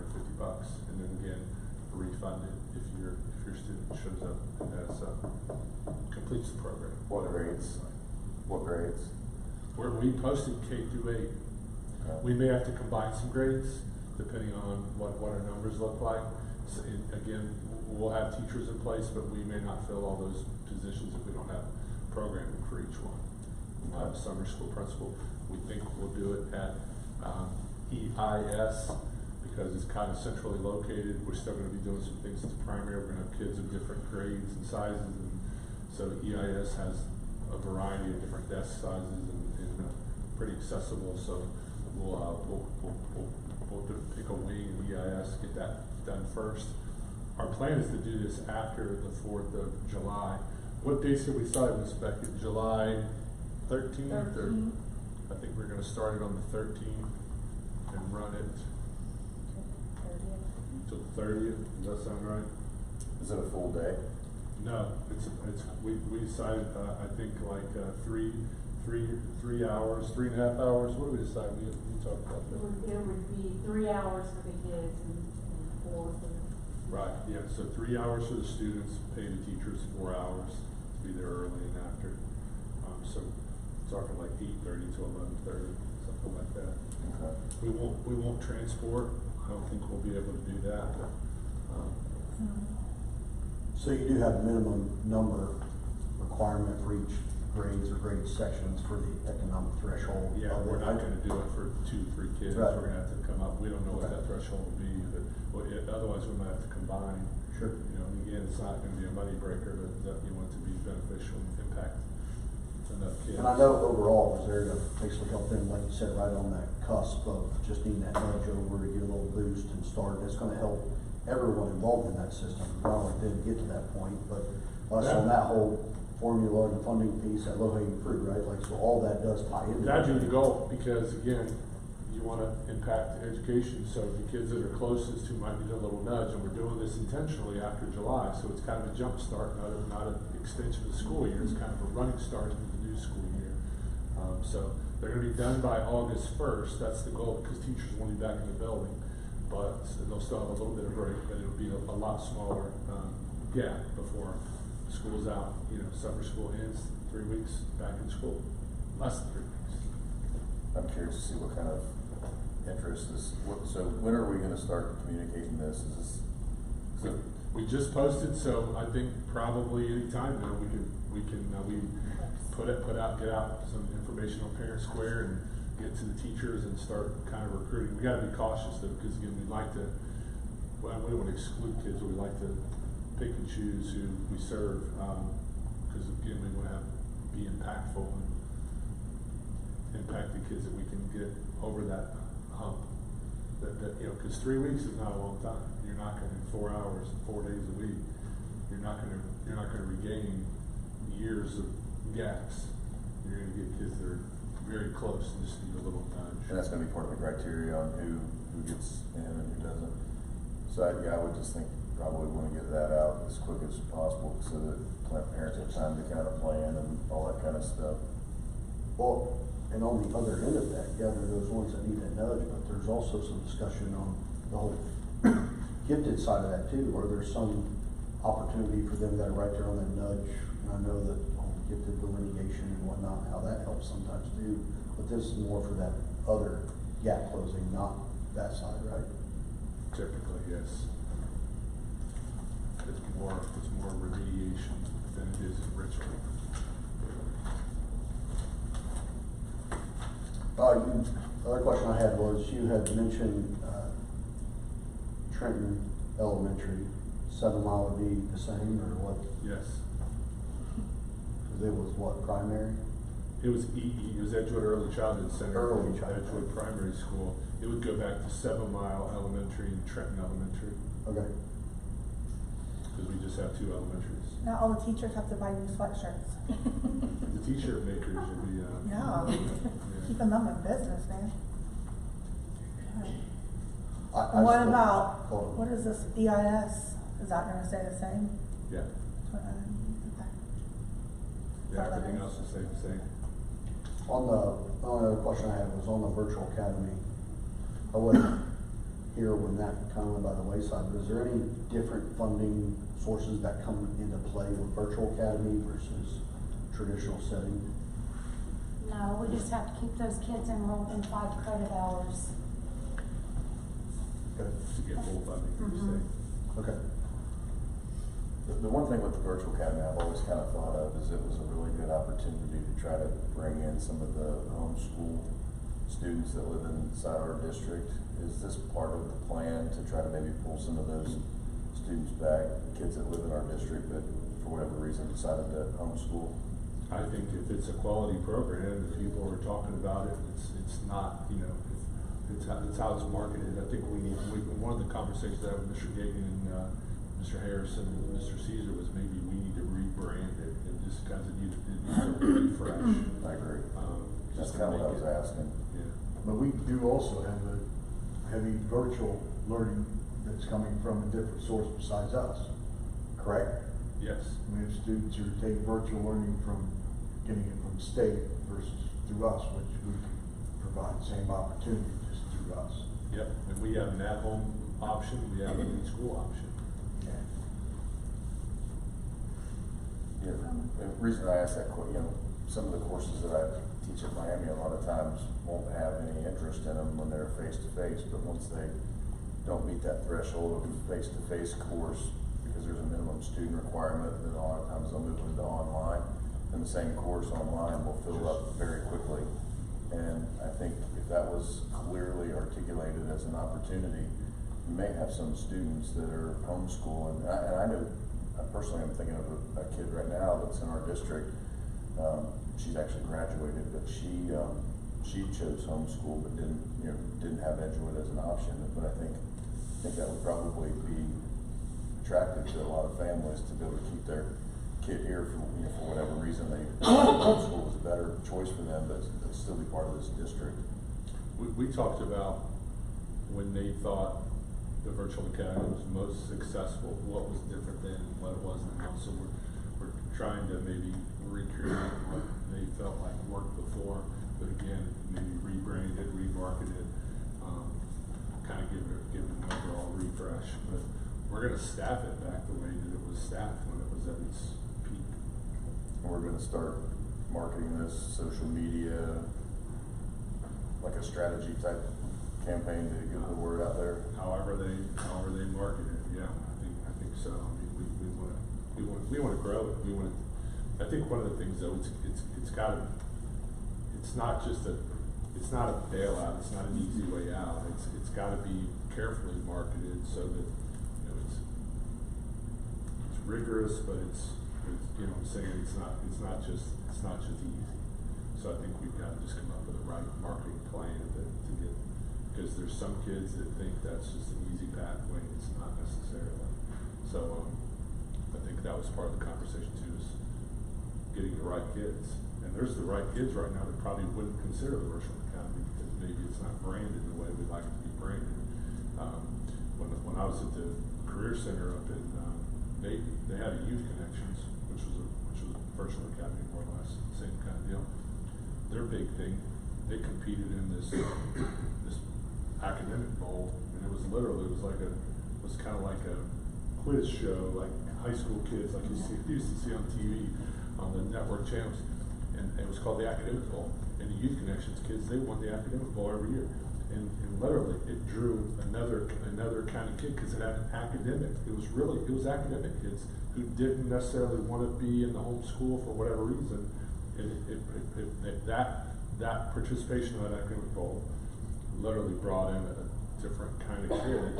and then again refund it if your student shows up and completes the program. What grades? We posted K through 8. We may have to combine some grades depending on what our numbers look like. So, again, we'll have teachers in place, but we may not fill all those positions if we don't have programming for each one. We'll have a summer school principal. We think we'll do it at EIS because it's kind of centrally located. We're still going to be doing some things at the primary. We're going to have kids of different grades and sizes, and so EIS has a variety of different desk sizes and pretty accessible. So we'll pick a wing in EIS, get that done first. Our plan is to do this after the 4th of July. What dates did we start? It was back in July 13th, or I think we're going to start it on the 13th and run it till the 30th. Does that sound right? Is it a full day? No, we decided I think like 3 hours, 3.5 hours. What did we decide? We talked about that. It would be 3 hours for the kids and 4 for the. Right, yeah, so 3 hours for the students, pay the teachers 4 hours to be there early and after. So talking like 8:30 to 11:30, something like that. Okay. We won't transport. I don't think we'll be able to do that. But, So you do have minimum number requirement for each grades or grade sections for the economic threshold? yeah, we're not going to do it for 2, 3 kids. Right. We're going to have to come up. We don't know what that threshold will be, but otherwise we might have to combine. Sure. You know, and again, it's not going to be a money breaker, but you want it to be beneficial and impact enough kids. And I know overall, was there to basically help them, like you said, right on that cusp of just needing that nudge over to get a little boost and start. It's going to help everyone involved in that system, not only them get to that point, but us on that whole formula and funding piece, that low-hanging fruit, right? Like, so all that does tie into That'd be the goal, because again, you you wanna impact education, so the kids that are closest who might need a little nudge, and we're doing this intentionally after July, so it's kind of a jump start, not an extension of the school year, it's kind of a running start into the new school year. So they're gonna be done by August 1st, that's the goal, because teachers won't be back in the building, but they'll still have a little bit of break, but it'll be a lot smaller, gap before school's out. Summer school ends, 3 weeks back in school, less than 3 weeks. I'm curious to see what kind of interest so when are we gonna start communicating this? We just posted, so I think probably any time now we can get out some information on Parent Square and get to the teachers and start kind of recruiting. We gotta be cautious though, because again, we don't want to exclude kids, but we like to pick and choose who we serve, because again, we want to be impactful and impact the kids that we can get over that hump. Because 3 weeks is not a long time. You're not going to 4 hours, 4 days a week. You're not going to regain years of gaps. You're going to get kids that are very close and just need a little nudge. And that's gonna be part of the criteria on who gets in and who doesn't. So I would just think probably wanna get that out as quick as possible so that parents have time to kind of plan and all that kind of stuff. Well, and on the other end of that, yeah, there are those ones that need a nudge, but there's also some discussion on the whole gifted side of that too. Are there some opportunity for them that are right there on that nudge? And I know that gifted delineation and whatnot, how that helps sometimes too. But this is more for that other gap closing, not that side, right? Typically, yes. It's more remediation than it is enrichment. The other question I had was, you had mentioned Trenton Elementary, 7 Mile would be the same, or what? Yes. Because it was what, primary? It was EE, it was Edgewood Early Childhood Center. Early Childhood. Edgewood Primary School. It would go back to 7 Mile Elementary and Trenton Elementary, Okay. because we just have 2 elementaries. Now all the teachers have to buy new sweatshirts. The t-shirt makers will be, Yeah, keeping them in business, man. And what about, what is this EIS? Is that gonna stay the same? Yeah. Okay. Yeah, everything else will stay the same. On the only other question I had was on the virtual academy. I wasn't here when that kind of went by the wayside, but is there any different funding sources that come into play with virtual academy versus traditional setting? No, we just have to keep those kids enrolled in 5 credit hours. Okay. To get full funding from the state. Okay. The one thing with the virtual academy I've always kind of thought of is it was a really good opportunity to try to bring in some of the homeschool students that live inside our district. Is this part of the plan to try to maybe pull some of those students back, kids that live in our district that for whatever reason decided to homeschool? I think if it's a quality program, if people are talking about it, it's not, it's how it's marketed. I think one of the conversations I had with Mr. Gagan and Mr. Harrison and Mr. Caesar was maybe we need to rebrand it and just kind of need to refresh. I agree. That's Just kind of what I make was it- asking. Yeah. But we do also have a heavy virtual learning that's coming from a different source besides us, correct? Yes. We have students who take virtual learning from, getting it from state versus through us, which we can provide the same opportunity just through us. Yep. And we have an at-home option. We have an in-school option. Yeah, the reason I asked that, some of the courses that I teach at Miami a lot of times won't have any interest in them when they're face-to-face, but once they don't meet that threshold of face-to-face course, because there's a minimum student requirement, then a lot of times they'll move them to online, and the same course online will fill up very quickly. And I think if that was clearly articulated as an opportunity, you may have some students that are homeschooling, and I know, personally, I'm thinking of a kid right now that's in our district. She's actually graduated, but she chose homeschool, but didn't have Edgewood as an option. But I think that would probably be attractive to a lot of families to be able to keep their kid here for whatever reason. Homeschool was a better choice for them, but still be part of this district. we talked about when they thought the virtual academy was most successful, what was different then and what it was now. So we're trying to maybe recreate what they felt like worked before, but again, maybe rebrand it, remarket it, kind of give it an overall refresh. But we're gonna staff it back the way that it was staffed when it was at its peak. We're gonna start marketing this, social media, like a strategy type campaign to get the word out there. However they market it, yeah, I think so. I mean, we wanna grow it. I think one of the things though, it's not a bailout. It's not an easy way out. It's got to be carefully marketed so that it's rigorous, but it's you know what I'm saying, it's not just easy. So I think we've got to just come up with the right marketing plan to get, because there's some kids that think that's just an easy pathway. It's not necessarily. So I think that was part of the conversation too, is getting the right kids. And there's the right kids right now that probably wouldn't consider the virtual academy because maybe it's not branded the way we'd like it to be branded. When I was at the career center up in they had a youth connections, which was a virtual academy, more or less same kind of deal. Their big thing, they competed in this academic bowl, and it was kind of like a quiz show, like high school kids, like you used to see on TV on the network channels. And it was called the Academic Bowl. And the Youth Connections kids, they won the Academic Bowl every year. And literally, it drew another kind of kid because it had academic. It was academic kids who didn't necessarily want to be in the home school for whatever reason. And that participation in that Academic Bowl literally brought in a different kind of kid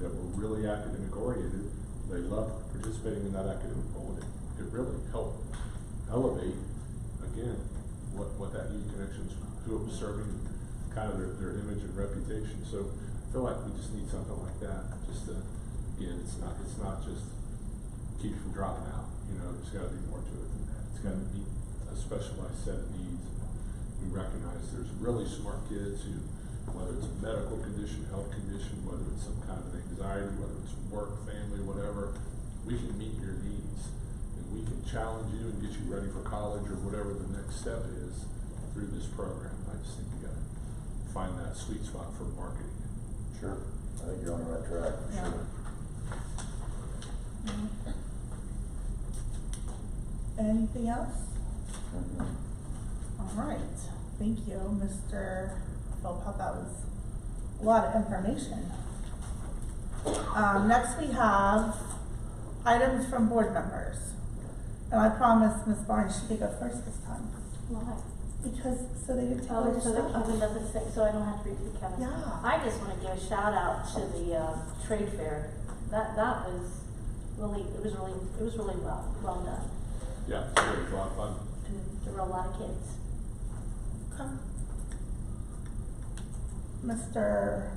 that were really academic oriented. They loved participating in that Academic Bowl. It really helped elevate, again, what that Youth Connections, who it was serving, kind of their image and reputation. So I feel like we just need something like that. Just to, again, it's not just keep you from dropping out. You know, there's got to be more to it than that. It's got to be a specialized set of needs. We recognize there's really smart kids who, whether it's a medical condition, health condition, whether it's some kind of anxiety, whether it's work, family, whatever, we can meet your needs. We can challenge you and get you ready for college or whatever the next step is through this program. I just think you got to find that sweet spot for marketing. Sure. I think you're on the right track, for Yeah. sure. Anything else? Mm-hmm. All right. Thank you, Mr. Philpott. That was a lot of information. Next we have items from board members. And I promised Ms. Barnes she could go first this time. Why? Because, so they didn't tell her Oh, so that stuff. Kevin doesn't say, so I don't have to repeat Kevin. Yeah. I just want to give a shout out to the trade fair. That was really, it was really well done. Yeah, it was a lot of fun. And there were a lot of kids. Okay. Mr.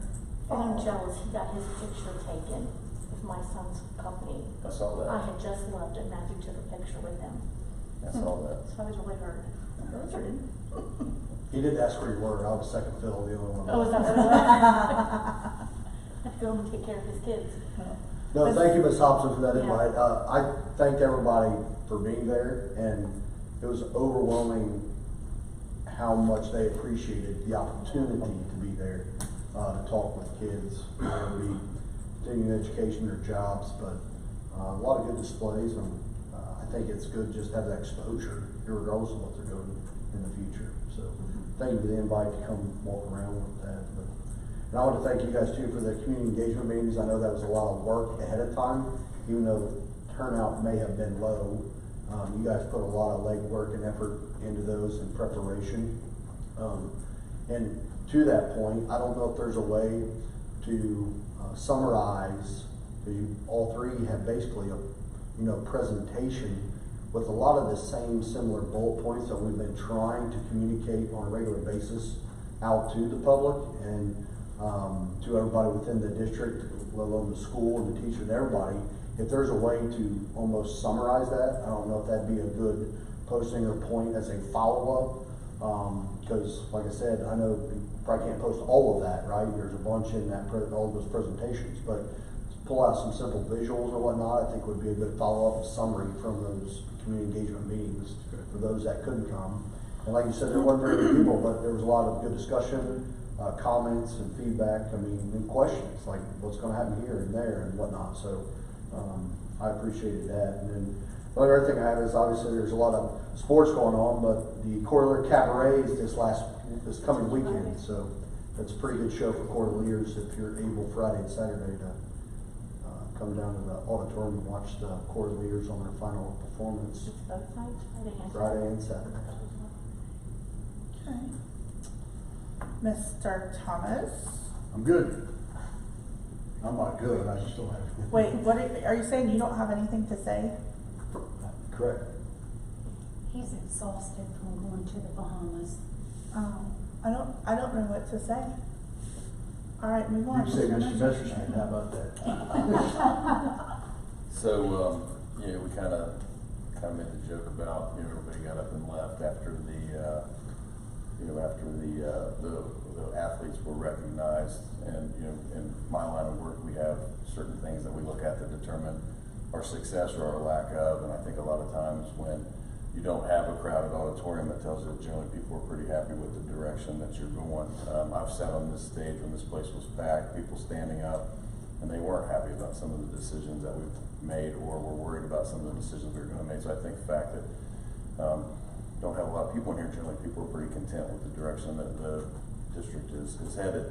I'm jealous, he got his picture taken with my son's company. I saw that. I had just left it, Matthew took a picture with him. I saw that. So I was really hurt. He did ask where you were. I was second fiddle, the only one. Oh, is that what it was? I had to go home and take care of his kids. No, thank you, Ms. Hobson, for that Yeah. invite. I thanked everybody for being there, and it was overwhelming how much they appreciated the opportunity to be there, to talk with kids, whether it be continuing education or jobs, but a lot of good displays, and I think it's good just to have that exposure, regardless of what they're doing in the future. So thank you for the invite to come walk around with that. And I want to thank you guys too for the community engagement meetings. I know that was a lot of work ahead of time, even though the turnout may have been low. You guys put a lot of legwork and effort into those in preparation. And to that point, I don't know if there's a way to summarize, because you all three have basically a presentation with a lot of the same similar bullet points that we've been trying to communicate on a regular basis out to the public and to everybody within the district, let alone the school and the teacher and everybody. If there's a way to almost summarize that, I don't know if that'd be a good posting or point as a follow-up Because, like I said, I know you probably can't post all of that, right? There's a bunch in that, all of those presentations, but to pull out some simple visuals or whatnot, I think would be a good follow-up summary from those community engagement meetings for those that couldn't come. And like you said, there weren't very many people, but there was a lot of good discussion, comments and feedback, and questions, like what's gonna happen here and there and whatnot, so, I appreciated that. And then the other thing I have is obviously there's a lot of sports going on, but the Cordelier Cabaret is this coming weekend, so that's a pretty good show for Cordeliers if you're able Friday and Saturday to come down to the auditorium and watch the Cordeliers on their final performance. Both nights, Friday and Saturday. Okay. Mr. Thomas? I'm good. I'm not good, I just don't have. Wait, what are you saying? You don't have anything to say? Correct. He's exhausted from going to the Bahamas. Oh, I don't know what to say. All right, move on. You can say Mr. Messerschmidt, how about that? So, we kind of made the joke about, everybody got up and left after the athletes were recognized. And, in my line of work, we have certain things that we look at to determine our success or our lack of. And I think a lot of times when you don't have a crowded auditorium, that tells you that generally people are pretty happy with the direction that you're going. I've sat on this stage when this place was packed, people standing up, and they weren't happy about some of the decisions that we've made, or were worried about some of the decisions we were going to make. So I think the fact that don't have a lot of people in here, generally people are pretty content with the direction that the district is headed.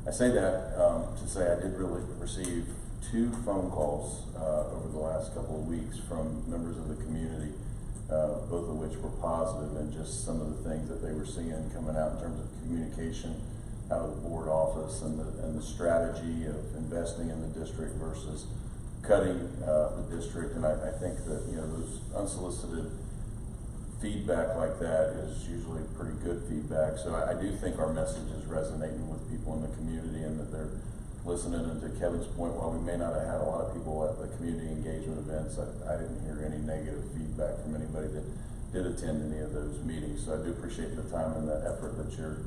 I say that to say I did really receive 2 phone calls over the last couple of weeks from members of the community, both of which were positive, and just some of the things that they were seeing coming out in terms of communication out of the board office, and the strategy of investing in the district versus cutting the district. And I think that those unsolicited feedback like that is usually pretty good feedback. So I do think our message is resonating with people in the community, and that they're listening. And to Kevin's point, while we may not have had a lot of people at the community engagement events, I didn't hear any negative feedback from anybody that did attend any of those meetings. So I do appreciate the time and the effort that you're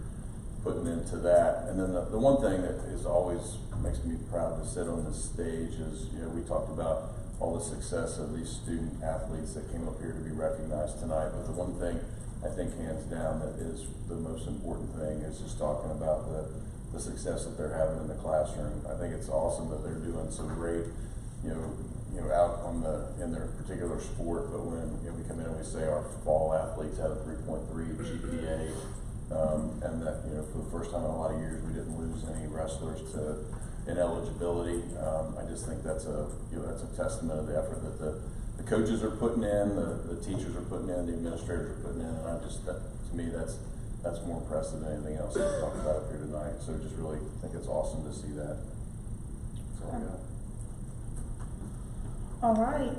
putting into that. And then the one thing that is always makes me proud to sit on this stage is, we talked about all the success of these student athletes that came up here to be recognized tonight. But the one thing I think hands down that is the most important thing is just talking about the success that they're having in the classroom. I think it's awesome that they're doing so great, out in their particular sport. But when we come in and we say our fall athletes had a 3.3 GPA, and that for the first time in a lot of years we didn't lose any wrestlers to ineligibility. I just think that's a testament of the effort that the coaches are putting in, the teachers are putting in, the administrators are putting in, and to me that's more impressive than anything else that we talked about up here tonight. So just really think it's awesome to see that. That's all I got. All right.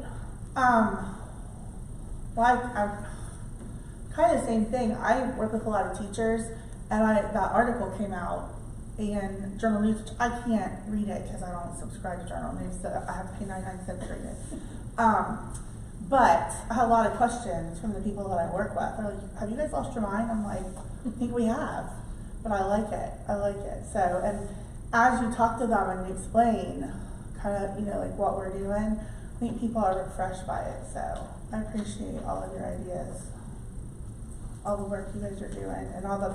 Well, I kind of the same thing. I work with a lot of teachers, and that article came out in Journal News, which I can't read it because I don't subscribe to Journal News, so I have to pay 99 cents to read it. But I had a lot of questions from the people that I work with. They're like, "Have you guys lost your mind?" I'm like, "I think we have, but I like it. I like it." So, and as you talk to them and you explain kind of, like what we're doing, I think people are refreshed by it. So I appreciate all of your ideas, all the work you guys are doing, and all the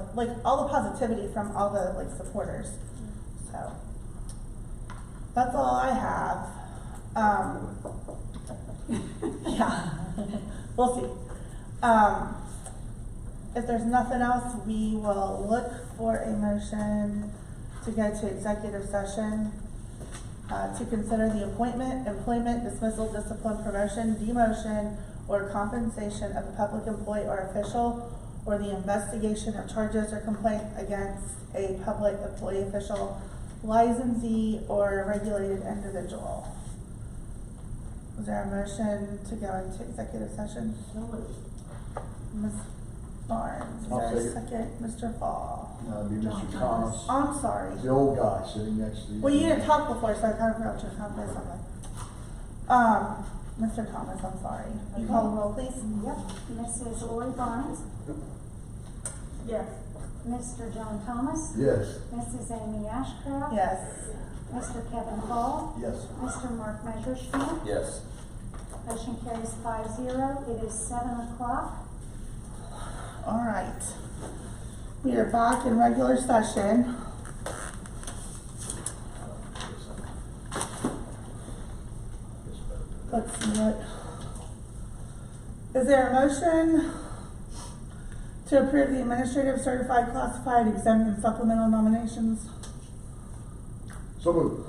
positivity from all the supporters. So that's all I have. Yeah, we'll see. If there's nothing else, we will look for a motion to go to executive session to consider the appointment, employment, dismissal, discipline, promotion, demotion, or compensation of a public employee or official, or the investigation of charges or complaint against a public employee, official, licensee, or regulated individual. Is there a motion to go into executive session? Ms. Barnes, is there a second? Mr. Fall? That'd be Mr. Thomas, I'm sorry. the old guy sitting next to you. Well, you didn't talk before, so I kind of forgot your comment or something. Mr. Thomas, I'm sorry. You call the roll, please? Yep. Mrs. Lori Barnes, Yes. Mr. John Thomas. Yes. Mrs. Amy Ashcraft. Yes. Mr. Kevin Hall. Yes. Mr. Mark Messerschmidt. Yes. Motion carries 5-0. It is 7 o'clock. All right. We are back in regular session. Let's see what. Is there a motion to approve the administrative certified classified exempt and supplemental nominations? So moved.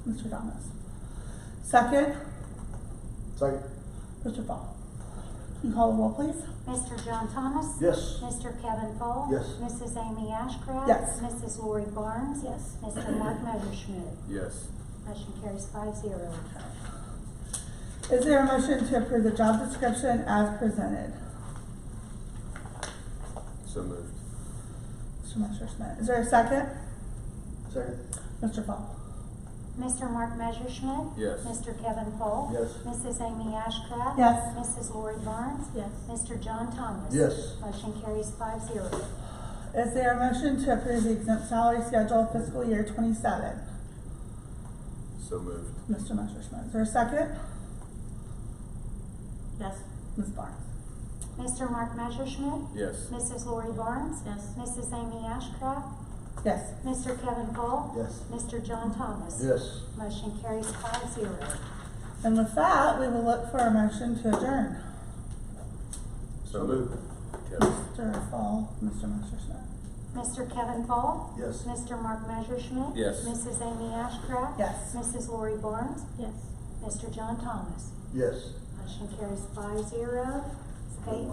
Mr. Thomas. Second, Second. Mr. Fall. Can you call the roll, please? Mr. John Thomas. Yes. Mr. Kevin Fall. Yes. Mrs. Amy Ashcraft. Yes. Mrs. Lori Barnes. Yes. Mr. Mark Messerschmidt. Yes. Motion carries 5-0. Is there a motion to approve the job description as presented? So moved. Mr. Messerschmidt. Is there a second? Second. Mr. Fall. Mr. Mark Messerschmidt. Yes. Mr. Kevin Fall. Yes. Mrs. Amy Ashcraft. Yes. Mrs. Lori Barnes. Yes. Mr. John Thomas. Yes. Motion carries 5-0. Is there a motion to approve the exempt salary schedule fiscal year 27? So moved. Mr. Messerschmidt. Is there a second? Yes. Ms. Barnes. Mr. Mark Messerschmidt. Yes. Mrs. Lori Barnes. Yes. Mrs. Amy Ashcraft. Yes. Mr. Kevin Fall. Yes. Mr. John Thomas. Yes. Motion carries 5-0. And with that, we will look for a motion to adjourn. So moved. Kevin. Mr. Fall, Mr. Messerschmidt. Mr. Kevin Fall. Yes. Mr. Mark Messerschmidt. Yes. Mrs. Amy Ashcraft. Yes. Mrs. Lori Barnes. Yes. Mr. John Thomas. Yes. Motion carries 5-0. Okay.